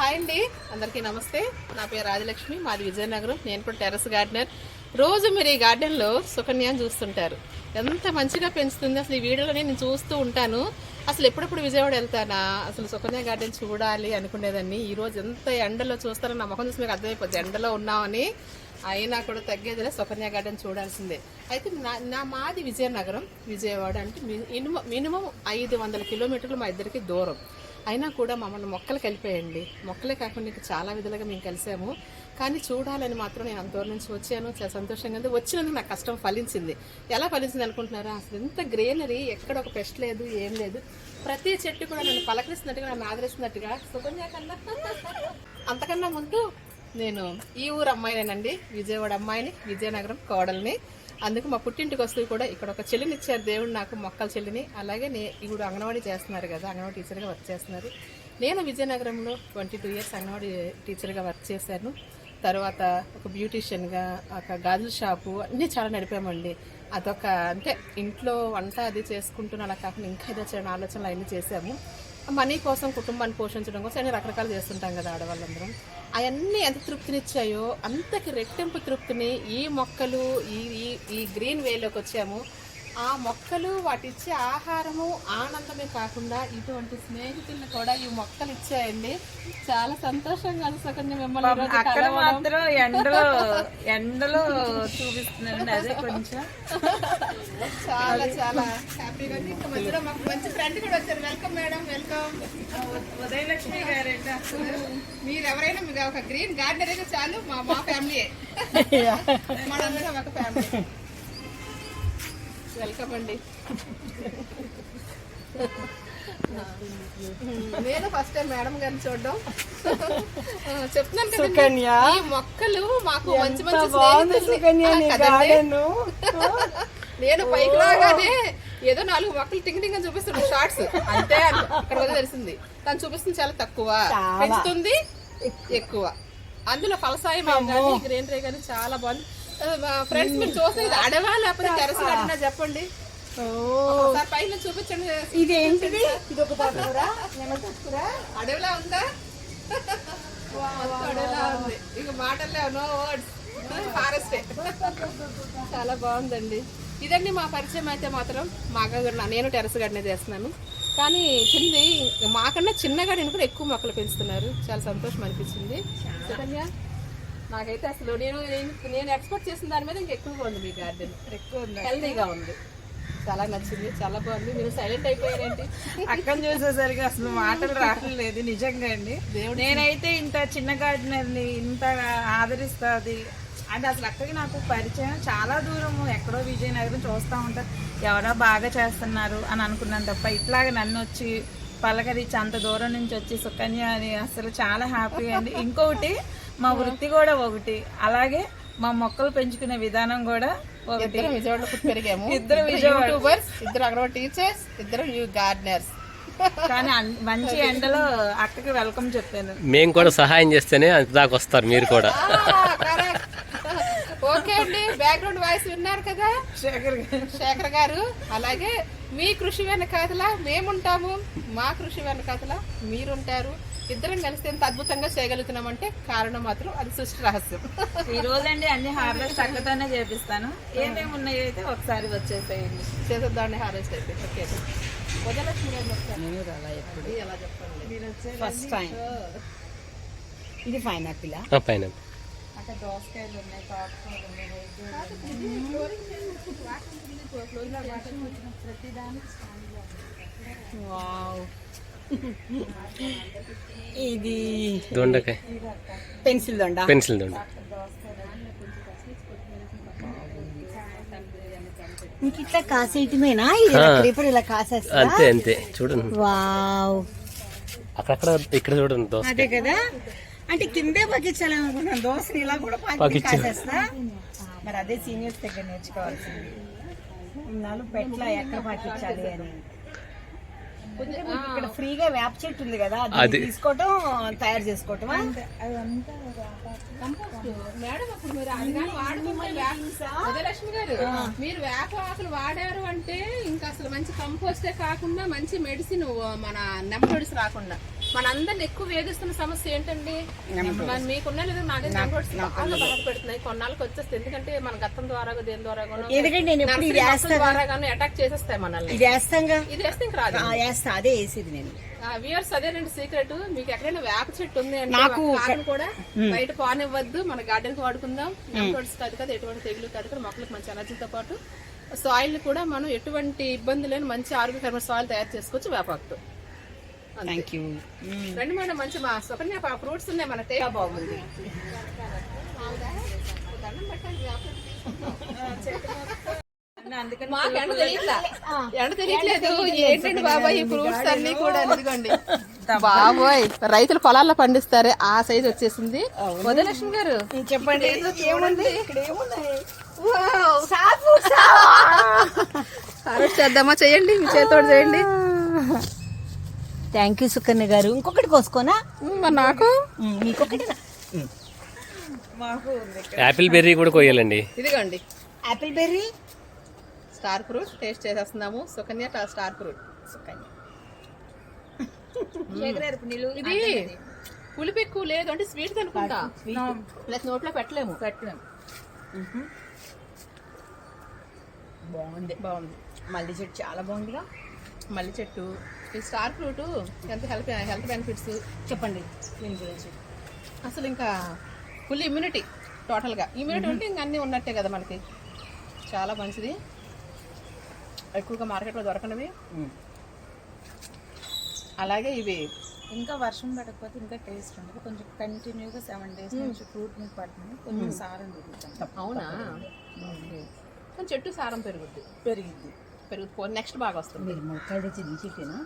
Hi అండి, అందరికీ నమస్తే. నా పేరు రాజలక్ష్మి, మాది విజయనగరం. నేను కూడా టెర్రస్ గార్డెనర్. రోజు మీరు ఈ గార్డెన్లో సుకన్యాన్ని చూస్తుంటారు. ఎంత మంచిగా పెంచుతుంది. అసలు ఈ వీడియోలో నేను చూస్తూ ఉంటాను. అసలు ఎప్పుడెప్పుడు విజయవాడ వెళ్తానా, అసలు సుకన్య గార్డెన్ చూడాలి అనుకునేదాన్ని. ఈరోజు ఎంత ఎండలో చూస్తారో నా ముఖం చూసి మీకు అర్థమైపోద్ది ఎండలో ఉన్నామని. అయినా కూడా తగ్గేదిలే, సుకన్య గార్డెన్ చూడాల్సిందే. అయితే మాది విజయనగరం, విజయవాడ అంటే మినిమం 500 కిలోమీటర్లు మా ఇద్దరికి దూరం. అయినా కూడా మమ్మల్ని మొక్కలు కలిపేయండి. మొక్కలే కాకుండా ఇంకా చాలా విధాలుగా మేము కలిసాము. కానీ చూడాలని మాత్రం నేను అంత దూరం నుంచి వచ్చాను. చాలా సంతోషంగా ఉంది. వచ్చినందుకు నాకు కష్టం ఫలించింది. ఎలా ఫలించింది అనుకుంటున్నారా? అసలు ఎంత గ్రీనరీ, ఎక్కడ ఒక పెస్ట్ లేదు, ఏం లేదు. ప్రతి చెట్టు కూడా నన్ను పలకరిస్తున్నట్టుగా, నన్ను ఆదరిస్తున్నట్టుగా. సుకన్య కన్నా అంతకన్నా ముందు నేను ఈ ఊరు అమ్మాయినేనండి, విజయవాడ అమ్మాయిని, విజయనగరం కోడల్ని. అందుకు మా పుట్టింటికి వస్తూ కూడా ఇక్కడ ఒక చెల్లిని ఇచ్చారు దేవుడు నాకు, మొక్కల చెల్లిని. అలాగే ఇప్పుడు అంగన్వాడీ చేస్తున్నారు కదా, అంగన్వాడీ టీచర్గా వర్క్ చేస్తున్నారు. నేను విజయనగరంలో 22 ఇయర్స్ అంగన్వాడీ టీచర్గా వర్క్ చేశాను. తర్వాత ఒక బ్యూటీషియన్గా, ఒక గాజుల షాపు, అన్నీ చాలా నడిపామండి. అదొక అంటే ఇంట్లో వంట అది చేసుకుంటున్న అలా కాకుండా ఇంకా ఏదో చిన్న ఆలోచనలు అవన్నీ చేసాము. మనీ కోసం, కుటుంబాన్ని పోషించడం కోసం అన్ని రకరకాలు చేస్తుంటాం కదా ఆడవాళ్ళందరం. అవన్నీ ఎంత తృప్తినిచ్చాయో అంతకి రెట్టింపు తృప్తిని ఈ మొక్కలు ఈ గ్రీన్ వేలోకి వచ్చాము. ఆ మొక్కలు వాటిచ్చే ఆహారము ఆనందమే కాకుండా ఇటువంటి స్నేహితులను కూడా ఈ మొక్కలు ఇచ్చాయండి. చాలా సంతోషంగా సుకన్య మిమ్మల్ని ఎండలో చూపిస్తున్నాను. అదే కొంచెం చాలా చాలా హ్యాపీగా ఉంది. ఇంకా మధ్యలో మాకు మంచి ఫ్రెండ్ కూడా వచ్చారు. Welcome madam, welcome. ఉదయలక్ష్మి గారంట. మీరు ఎవరైనా మీకు ఒక గ్రీన్ గార్డెన్ అయితే చాలు, మా ఫ్యామిలీయే, మనందరం ఒక ఫ్యామిలీ. వెల్కమ్ అండి. నేను ఫస్ట్ టైం మేడం గారిని చూడడం. చెప్తున్నాను కదా, ఈ మొక్కలు మాకు మంచి మంచి. నేను పైకి రాగానే ఏదో 4 మొక్కలు టింగ్ టింగ్ అని చూపిస్తున్నాడు షార్ట్స్, అంతే అక్కడ తెలిసింది. తను చూపిస్తుంది చాలా తక్కువ, పెంచుతుంది ఎక్కువ. అందులో ఫలసాయం గ్రీనరీ కానీ చాలా బాగుంది. ఫ్రెండ్స్ మీరు చూస్తే అడవా లేకపోతే టెర్రస్ గార్డెనా చెప్పండి. పైన చూపించండి. ఇదేంటిది? అడవిలా ఉందా? అడవిలా ఉంది. ఇక మాటల్లో నో వర్డ్స్, ఫారెస్టే. చాలా బాగుందండి. ఇదండి మా పరిచయం. అయితే మాత్రం నేను టెర్రస్ గార్డెన్ చేస్తున్నాను. కానీ కింది మాకన్నా చిన్న గార్డెన్ కూడా ఎక్కువ మొక్కలు పెంచుతున్నారు. చాలా సంతోషం అనిపించింది. సుకన్య, నాకైతే అసలు నేను ఎక్స్పెక్ట్ చేసిన దాని మీద ఇంకా ఎక్కువగా ఉంది. మీ గార్డెన్ ఎక్కువ ఉంది, హెల్దీగా ఉంది. చాలా నచ్చింది, చాలా బాగుంది. మీరు సైలెంట్ అయిపోయారేంటి? అక్కని చూసేసరికి అసలు మాటలు రావట్లేదు నిజంగా అండి. నేనైతే ఇంత చిన్న గార్డెనర్ని ఇంత ఆదరిస్తుంది అంటే అసలు అక్కడికి నాకు పరిచయం చాలా దూరము, ఎక్కడో విజయనగరం చూస్తూ ఉంటారు, ఎవరో బాగా చేస్తున్నారు అని అనుకున్నాను తప్ప ఇట్లాగ నన్ను వచ్చి పలకరించి అంత దూరం నుంచి వచ్చి సుకన్య అని అసలు చాలా హ్యాపీ అండి. ఇంకొకటి మా వృత్తి కూడా ఒకటి, అలాగే మా మొక్కలు పెంచుకునే విధానం కూడా ఒకటి. విజయవాడలో పుట్టి పెరిగాము. ఇద్దరు యూట్యూబర్స్, ఇద్దరు అంగన్వాడీ టీచర్స్, ఇద్దరు గార్డెనర్స్. కానీ మంచి ఎండలో అక్కకి వెల్కమ్ చెప్పాను. మేము కూడా సహాయం చేస్తేనే దాకా వస్తారు మీరు కూడా. ఓకే అండి, బ్యాక్గ్రౌండ్ వాయిస్ విన్నారు కదా శేఖర్ గారు. అలాగే మీ కృషి వెనకాతలా మేముంటాము, మా కృషి వెనకాతలా మీరుంటారు. ఇద్దరం కలిసి ఎంత అద్భుతంగా చేయగలుగుతున్నామంటే కారణం మాత్రం అది సృష్టి రహస్యం. ఈ రోజండి అన్ని హార్వెస్ట్ అక్కతోనే చేపిస్తాను. ఏమేమి ఉన్నాయో అయితే ఒకసారి వచ్చేసేయండి, చేసేద్దామండి హార్వెస్ట్ అయితే. ఓకే, వదలక్ష్మి గారు ఎప్పుడు ఎలా చెప్పండి. ఫస్ట్ టైం ఇది పైనాపిల్. పైనాపిల్ అక్కడ దోసకాయలు ఉన్నాయి, తోటకూరలు ఉన్నాయి. ఇది దొండకాయ, పెన్సిల్ దొండ. మీకు ఇట్లా కాసేయటమేనా? ఇప్పుడు ఇలా కాసేస్తా. అంతే చూడండి. వావ్, అక్కడక్కడ ఇక్కడ చూడండి దోస. అదే కదా, అంటే కిందే పక్కించాలనుకున్నాను దోశని, ఇలా కూడా కాసేస్తా. మరి అదే సీనియర్స్ దగ్గర నేర్చుకోవాల్సింది. ఇన్నాళ్ళు పెట్ల ఎక్కడ పాటించాలి అని. ఇక్కడ ఫ్రీగా వేప చెట్టు ఉంది కదా, అది తీసుకోవటం, తయారు చేసుకోవటం. మేడం అప్పుడు ఉదయలక్ష్మి గారు, మీరు వేప ఆకులు వాడారు అంటే ఇంకా అసలు మంచి కంపోస్టే కాకుండా మంచి మెడిసిన్, మన నెమ్మడిసి రాకుండా మనందరిని ఎక్కువ వేధిస్తున్న సమస్య ఏంటండి? మరి మీకున్న లేదు నాకే బాగా బాధపెడుతున్నాయి. కొన్నాళ్ళకి వచ్చేస్తే ఎందుకంటే మన గతం ద్వారా దేని ద్వారా ఎందుకంటే నేను ఎప్పుడు ఇది ద్వారా అటాక్ చేసేస్తాయి మనల్ని. ఇది వేస్తాంగా, ఇది వేస్తే ఇంకా రాదు. వేస్తా, అదే వేసేది నేను. వ్యూవర్స్ అదేనండి సీక్రెట్. మీకు ఎక్కడైనా వేప చెట్టు ఉంది అంటే కాకుని కూడా బయట పానివ్వద్దు, మన గార్డెన్ కి వాడుకుందాం. నెమటోడ్స్ కాదు కదా, ఎటువంటి తెగులు కాదు కదా, మొక్కలకు మంచి ఎనర్జీతో పాటు సాయిల్ ని కూడా మనం ఎటువంటి ఇబ్బంది లేని మంచి ఆరోగ్యకరమైన సాయిల్ తయారు చేసుకోవచ్చు వేపాకుతో. Thank you. రండి మేడం, మంచి మా సుకన్య ఫ్రూట్స్ ఉన్నాయి మన టేస్ట్ బాగుంది. మాకు ఎండ తెలియట్లేదు ఏంటండి బాబాయ్ ఈ ఫ్రూట్స్ అన్ని కూడా. ఇదిగోండి బాబోయ్, రైతులు పొలాల్లో పండిస్తారే ఆ సైజ్ వచ్చేసింది. వదలక్ష్మి గారు చెప్పండి, ఏముంది హార్వెస్ట్ చేద్దామా? చేయండి, మీ చేతితో చేయండి. థ్యాంక్ యూ సుకన్య గారు. ఇంకొకటి కోసుకోనా? మరి నాకు మీకొకటి, మాకు యాపిల్ బెర్రీ కూడా కొయ్యాలండి. ఇదిగోండి apple berry star fruit taste చేసేస్తున్నాము. Sukanya star fruit. సుకన్య ఇది పులుపు ఎక్కువ లేదు అంటే స్వీట్ అనుకుంటా, ప్లస్ నోట్లో పెట్టలేము. బాగుంది. మల్లి చెట్టు చాలా బాగుందిగా. మల్లి చెట్టు, ఈ స్టార్ ఫ్రూట్ ఎంత హెల్త్ బెనిఫిట్స్ చెప్పండి దీని గురించి. అసలు ఇంకా ఫుల్ ఇమ్యూనిటీ, టోటల్గా ఇమ్యూనిటీ ఉంటే ఇంకా అన్నీ ఉన్నట్టే కదా మనకి. చాలా మంచిది, ఎక్కువగా మార్కెట్లో దొరకనివి. అలాగే ఇవి ఇంకా వర్షం పడకపోతే ఇంకా టేస్ట్ ఉండదు. కొంచెం కంటిన్యూగా 7 days నుంచి ఫ్రూట్ మీద పడుతుంది, కొంచెం సారం పెరుగుతుంది. అవునా? కొంచెం చెట్టు సారం పెరుగుద్ది. పెరిగింది. నెక్స్ట్ బాగా వస్తుంది. మీరు మొక్కలు తెచ్చి తీసినా